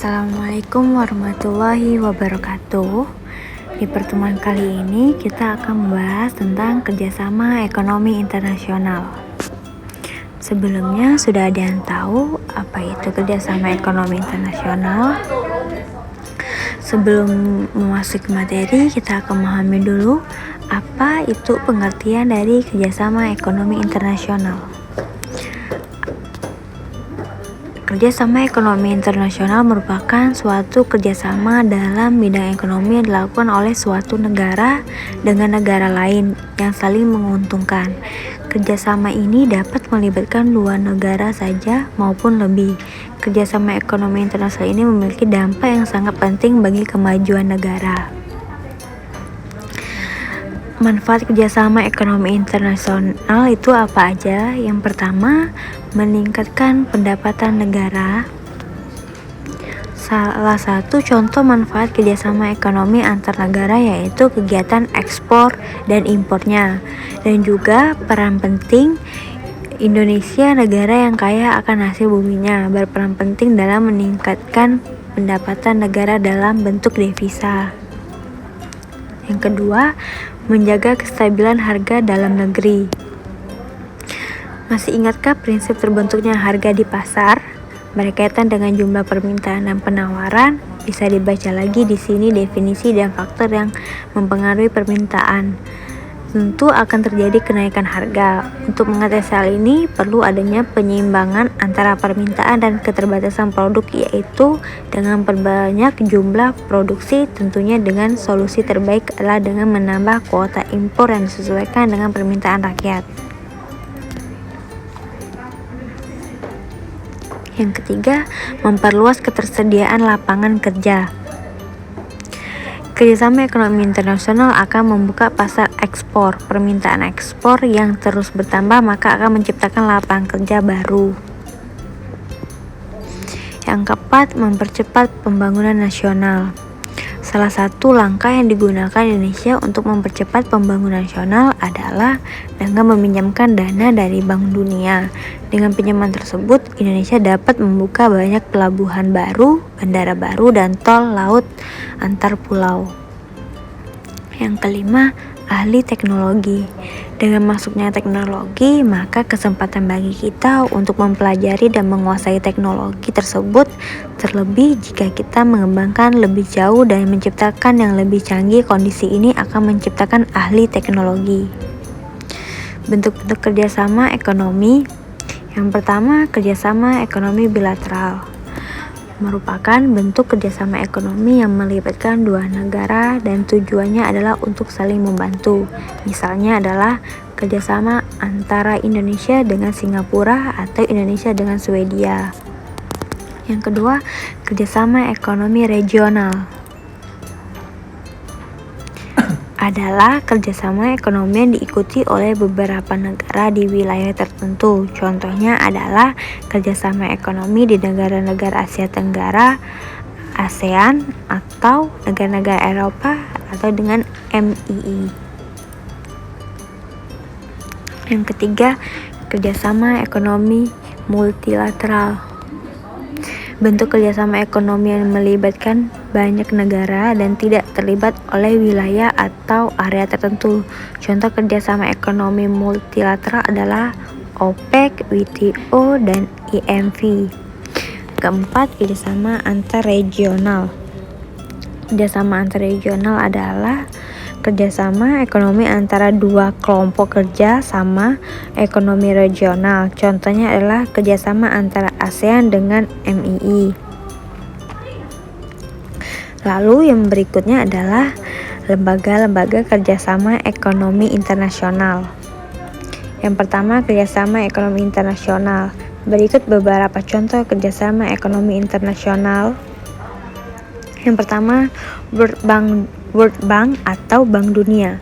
Assalamualaikum warahmatullahi wabarakatuh. Di pertemuan kali ini kita akan membahas tentang kerjasama ekonomi internasional. Sebelumnya sudah ada yang tahu apa itu kerjasama ekonomi internasional? Sebelum memasuki materi, kita akan memahami dulu apa itu pengertian dari kerjasama ekonomi internasional. Kerjasama ekonomi internasional merupakan suatu kerjasama dalam bidang ekonomi yang dilakukan oleh suatu negara dengan negara lain yang saling menguntungkan. Kerjasama ini dapat melibatkan dua negara saja maupun lebih. Kerjasama ekonomi internasional ini memiliki dampak yang sangat penting bagi kemajuan negara. Manfaat kerjasama ekonomi internasional itu apa aja? Yang pertama, meningkatkan pendapatan negara. Salah satu contoh manfaat kerjasama ekonomi antar negara yaitu kegiatan ekspor dan impornya, dan juga peran penting Indonesia, negara yang kaya akan hasil buminya, berperan penting dalam meningkatkan pendapatan negara dalam bentuk devisa. Yang kedua, menjaga kestabilan harga dalam negeri. Masih ingatkah prinsip terbentuknya harga di pasar? Berkaitan dengan jumlah permintaan dan penawaran. Bisa dibaca lagi di sini definisi dan faktor yang mempengaruhi permintaan. Tentu akan terjadi kenaikan harga. Untuk mengatasi hal ini perlu adanya penyeimbangan antara permintaan dan keterbatasan produk, yaitu dengan perbanyak jumlah produksi. Tentunya dengan solusi terbaik adalah dengan menambah kuota impor yang disesuaikan dengan permintaan rakyat. Yang ketiga, memperluas ketersediaan lapangan kerja. Kerjasama ekonomi internasional akan membuka pasar ekspor. Permintaan ekspor yang terus bertambah maka akan menciptakan lapangan kerja baru. Yang keempat, mempercepat pembangunan nasional. Salah satu langkah yang digunakan Indonesia untuk mempercepat pembangunan nasional adalah dengan meminjamkan dana dari Bank Dunia. Dengan pinjaman tersebut, Indonesia dapat membuka banyak pelabuhan baru, bandara baru, dan tol laut antar pulau. Yang kelima, ahli teknologi. Dengan masuknya teknologi, maka kesempatan bagi kita untuk mempelajari dan menguasai teknologi tersebut, terlebih jika kita mengembangkan lebih jauh dan menciptakan yang lebih canggih. Kondisi ini akan menciptakan ahli teknologi. Bentuk-bentuk kerjasama ekonomi. Yang pertama, kerjasama ekonomi bilateral merupakan bentuk kerjasama ekonomi yang melibatkan dua negara dan tujuannya adalah untuk saling membantu. Misalnya adalah kerjasama antara Indonesia dengan Singapura atau Indonesia dengan Swedia. Yang kedua, kerjasama ekonomi regional adalah kerjasama ekonomi yang diikuti oleh beberapa negara di wilayah tertentu. Contohnya adalah kerjasama ekonomi di negara-negara Asia Tenggara, ASEAN, atau negara-negara Eropa atau dengan MII. Yang ketiga, kerjasama ekonomi multilateral. Bentuk kerjasama ekonomi yang melibatkan banyak negara dan tidak terlibat oleh wilayah atau area tertentu. Contoh kerjasama ekonomi multilateral adalah OPEC, WTO, dan IMF. Keempat, kerjasama antarregional. Kerjasama antarregional adalah kerjasama ekonomi antara dua kelompok kerja sama ekonomi regional. Contohnya adalah kerjasama antara ASEAN dengan MII. Lalu yang berikutnya adalah lembaga-lembaga kerjasama ekonomi internasional. Yang pertama, kerjasama ekonomi internasional. Berikut beberapa contoh kerjasama ekonomi internasional. Yang pertama, World Bank atau Bank Dunia.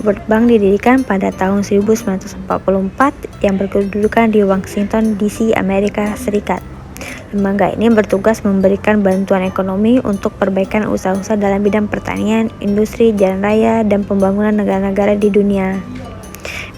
World Bank didirikan pada tahun 1944 yang berkedudukan di Washington DC, Amerika Serikat. Lembaga ini bertugas memberikan bantuan ekonomi untuk perbaikan usaha-usaha dalam bidang pertanian, industri, jalan raya, dan pembangunan negara-negara di dunia.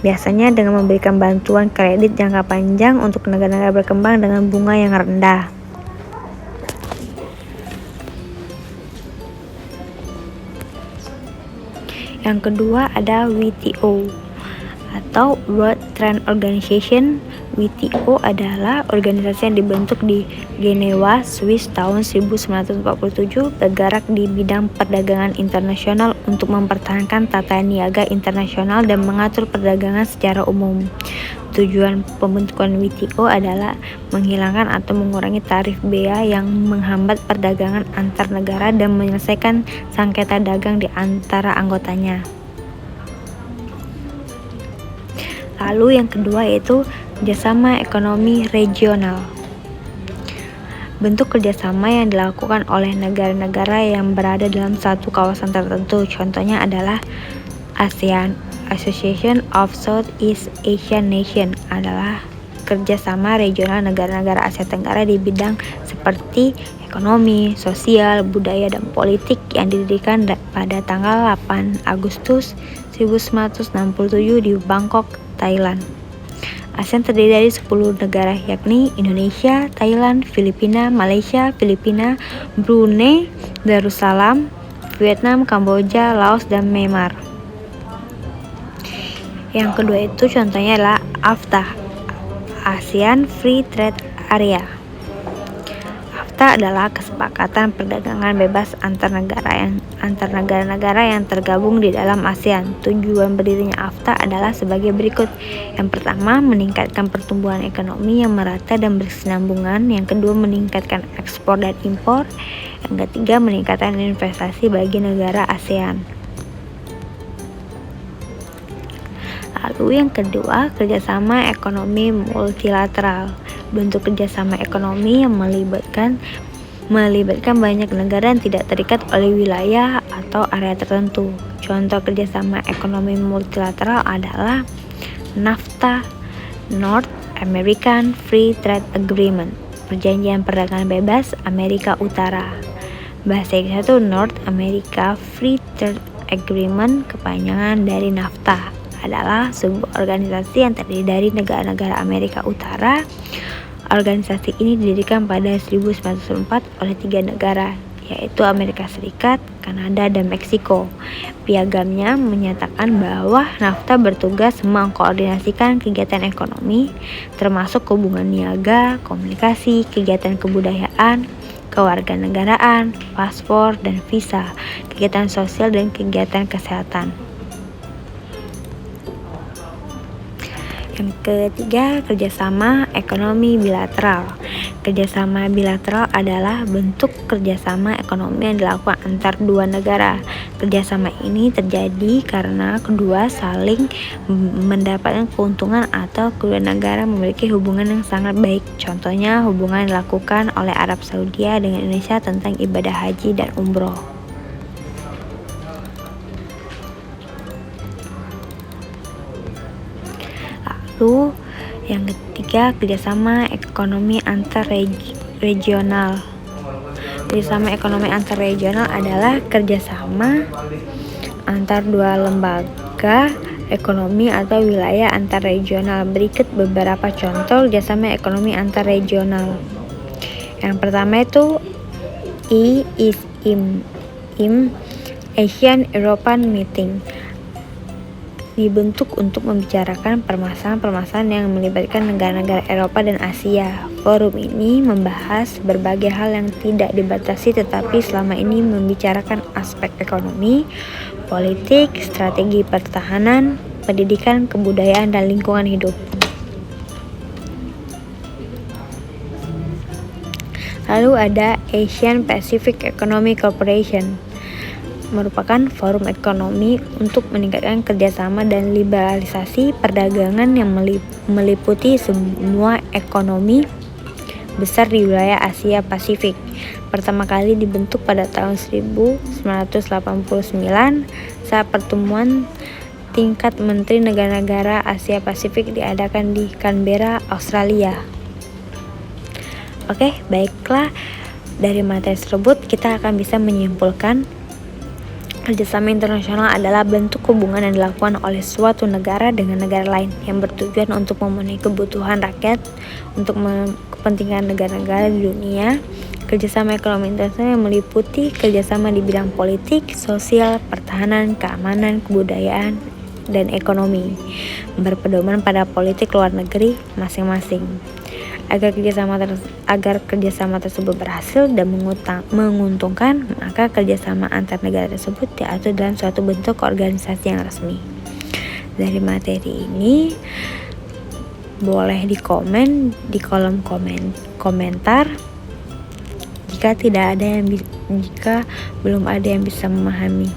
Biasanya dengan memberikan bantuan kredit jangka panjang untuk negara-negara berkembang dengan bunga yang rendah. Yang kedua ada WTO atau World Trade Organization. WTO adalah organisasi yang dibentuk di Jenewa, Swiss tahun 1947, bergerak di bidang perdagangan internasional untuk mempertahankan tata niaga internasional dan mengatur perdagangan secara umum. Tujuan pembentukan WTO adalah menghilangkan atau mengurangi tarif bea yang menghambat perdagangan antar negara dan menyelesaikan sengketa dagang di antara anggotanya. Lalu yang kedua yaitu kerjasama ekonomi regional. Bentuk kerjasama yang dilakukan oleh negara-negara yang berada dalam satu kawasan tertentu. Contohnya adalah ASEAN, Association of Southeast Asian Nations, adalah kerjasama regional negara-negara Asia Tenggara di bidang seperti ekonomi, sosial, budaya, dan politik yang didirikan pada tanggal 8 Agustus 1967 di Bangkok, Thailand. ASEAN terdiri dari 10 negara yakni Indonesia, Thailand, Filipina, Malaysia, Filipina, Brunei, Darussalam, Vietnam, Kamboja, Laos, dan Myanmar. Yang kedua itu contohnya adalah AFTA, ASEAN Free Trade Area. AFTA adalah kesepakatan perdagangan bebas antar negara-negara yang tergabung di dalam ASEAN. Tujuan berdirinya AFTA adalah sebagai berikut. Yang pertama, meningkatkan pertumbuhan ekonomi yang merata dan berkesinambungan. Yang kedua, meningkatkan ekspor dan impor. Yang ketiga, meningkatkan investasi bagi negara ASEAN. Lalu yang kedua, kerjasama ekonomi multilateral. Bentuk kerjasama ekonomi yang melibatkan banyak negara yang tidak terikat oleh wilayah atau area tertentu. Contoh kerjasama ekonomi multilateral adalah NAFTA, North American Free Trade Agreement, Perjanjian Perdagangan Bebas Amerika Utara. Bahasa Inggris itu North America Free Trade Agreement, kepanjangan dari NAFTA, adalah sebuah organisasi yang terdiri dari negara-negara Amerika Utara. Organisasi ini didirikan pada 1904 oleh 3 negara, yaitu Amerika Serikat, Kanada, dan Meksiko. Piagamnya menyatakan bahwa NAFTA bertugas mengkoordinasikan kegiatan ekonomi, termasuk hubungan niaga, komunikasi, kegiatan kebudayaan, kewarganegaraan, paspor dan visa, kegiatan sosial, dan kegiatan kesehatan. Yang ketiga, kerjasama ekonomi bilateral. Kerjasama bilateral adalah bentuk kerjasama ekonomi yang dilakukan antar dua negara. Kerjasama ini terjadi karena kedua saling mendapatkan keuntungan atau kedua negara memiliki hubungan yang sangat baik. Contohnya, hubungan yang dilakukan oleh Arab Saudi dengan Indonesia tentang ibadah haji dan umroh. Lalu yang ketiga, kerjasama ekonomi antar regional. Kerjasama ekonomi antar regional adalah kerjasama antar dua lembaga ekonomi atau wilayah antar regional. Berikut beberapa contoh kerjasama ekonomi antar regional. Yang pertama itu EASM, Asian European Meeting, dibentuk untuk membicarakan permasalahan-permasalahan yang melibatkan negara-negara Eropa dan Asia. Forum ini membahas berbagai hal yang tidak dibatasi tetapi selama ini membicarakan aspek ekonomi, politik, strategi pertahanan, pendidikan, kebudayaan, dan lingkungan hidup. Lalu ada Asian Pacific Economic Cooperation, merupakan forum ekonomi untuk meningkatkan kerjasama dan liberalisasi perdagangan yang meliputi semua ekonomi besar di wilayah Asia Pasifik. Pertama kali dibentuk pada tahun 1989 saat pertemuan tingkat menteri negara-negara Asia Pasifik diadakan di Canberra, Australia. Oke, baiklah, dari materi tersebut kita akan bisa menyimpulkan kerjasama internasional adalah bentuk hubungan yang dilakukan oleh suatu negara dengan negara lain yang bertujuan untuk memenuhi kebutuhan rakyat untuk kepentingan negara-negara di dunia. Kerjasama ekonomi internasional yang meliputi kerjasama di bidang politik, sosial, pertahanan, keamanan, kebudayaan, dan ekonomi, berpedoman pada politik luar negeri masing-masing. Agar kerjasama tersebut berhasil dan menguntungkan, maka kerjasama antar negara tersebut diatur dalam suatu bentuk organisasi yang resmi. Dari materi ini boleh dikomen di kolom komentar jika belum ada yang bisa memahami.